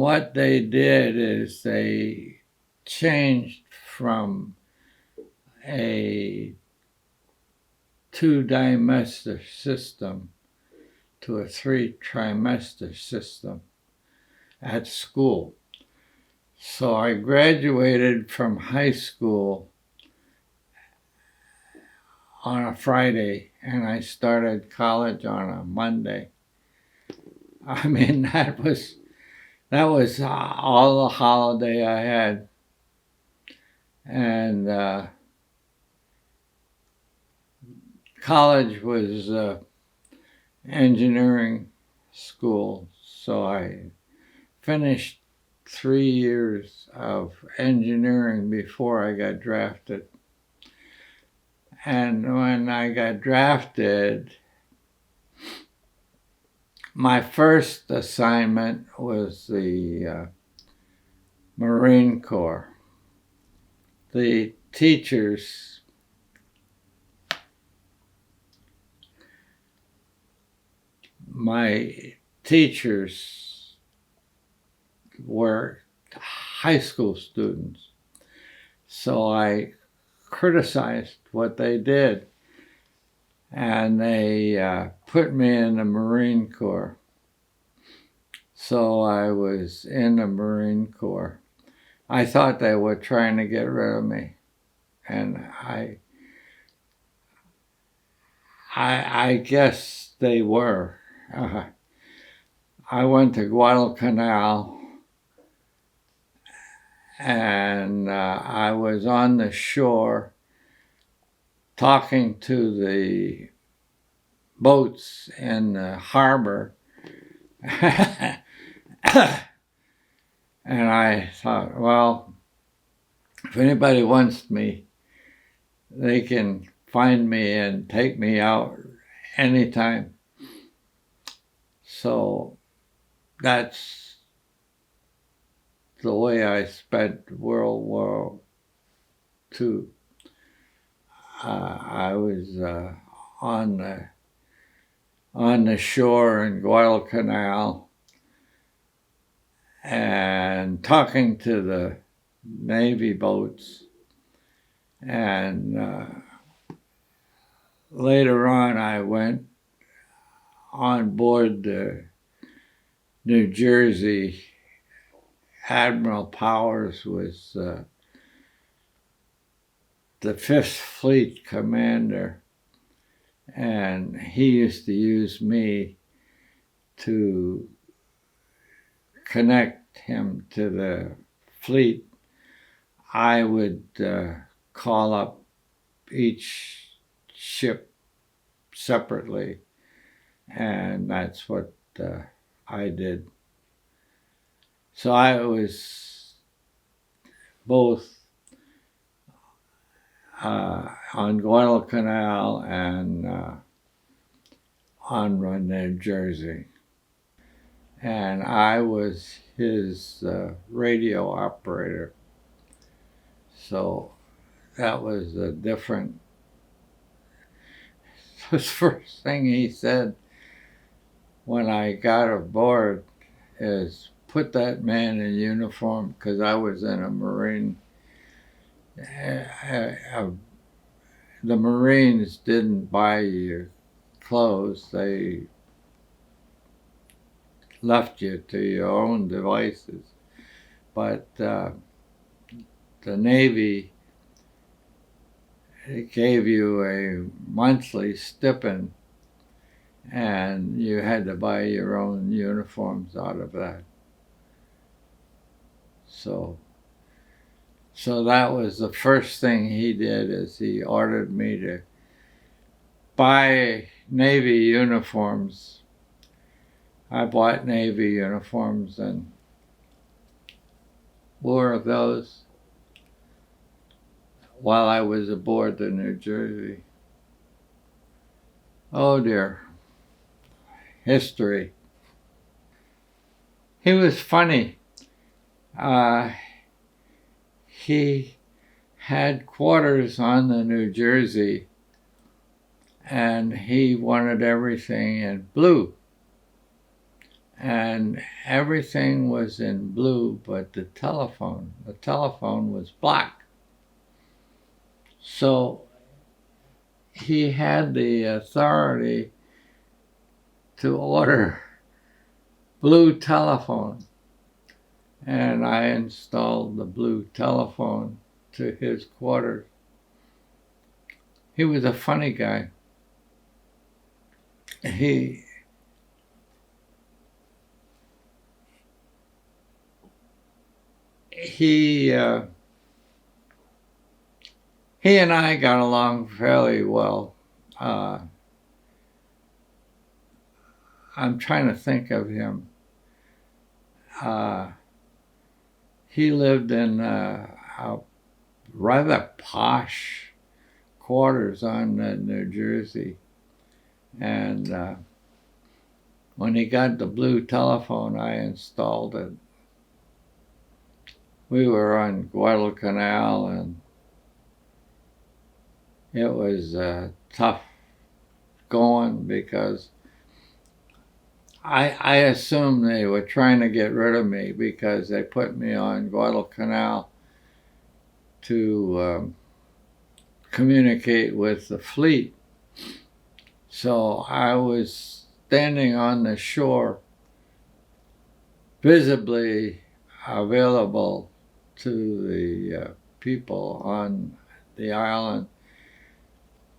what they did is they changed from a 2-trimester system to a 3-trimester system at school. So I graduated from high school on a Friday, and I started college on a Monday. I mean, that was all the holiday I had. And college was engineering school, so I finished 3 years of engineering before I got drafted. And when I got drafted, my first assignment was the Marine Corps. The teachers were high school students, so I criticized what they did, and they put me in the Marine Corps. So I was in the Marine Corps. I thought they were trying to get rid of me, and I guess they were. I went to Guadalcanal, and I was on the shore talking to the boats in the harbor. And I thought, well, if anybody wants me, they can find me and take me out anytime. So that's the way I spent World War II. I was on the shore in Guadalcanal and talking to the Navy boats. And later on, I went on board the New Jersey. Admiral Towers was the 5th Fleet commander, and he used to use me to connect him to the fleet. I would call up each ship separately, and that's what I did. So I was both on Guadalcanal and on New Jersey. And I was his radio operator. So that was a different... The first thing he said when I got aboard is, put that man in uniform, because I was in a Marine. The Marines didn't buy you clothes. They left you to your own devices. But the Navy, it gave you a monthly stipend, and you had to buy your own uniforms out of that. So that was the first thing he did, is he ordered me to buy Navy uniforms. I bought Navy uniforms and wore those while I was aboard the New Jersey. Oh dear. History. He was funny. He had quarters on the New Jersey, and he wanted everything in blue. and everything was in blue, but the telephone was black. So he had the authority to order blue telephone, and I installed the blue telephone to his quarters. He was a funny guy. He and I got along fairly well. I'm trying to think of him. He lived in a rather posh quarters on New Jersey, and when he got the blue telephone, I installed it. We were on Guadalcanal, and it was tough going because I assumed they were trying to get rid of me because they put me on Guadalcanal to communicate with the fleet. So I was standing on the shore, visibly available to the people on the island,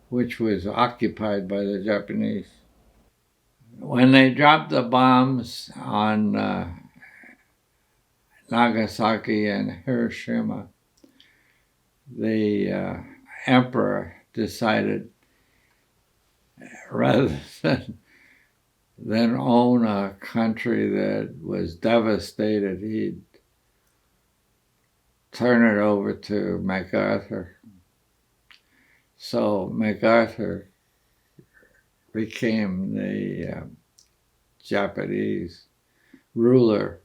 which was occupied by the Japanese. When they dropped the bombs on Nagasaki and Hiroshima, the emperor decided, rather than own a country that was devastated, he'd turn it over to MacArthur. So MacArthur became the Japanese ruler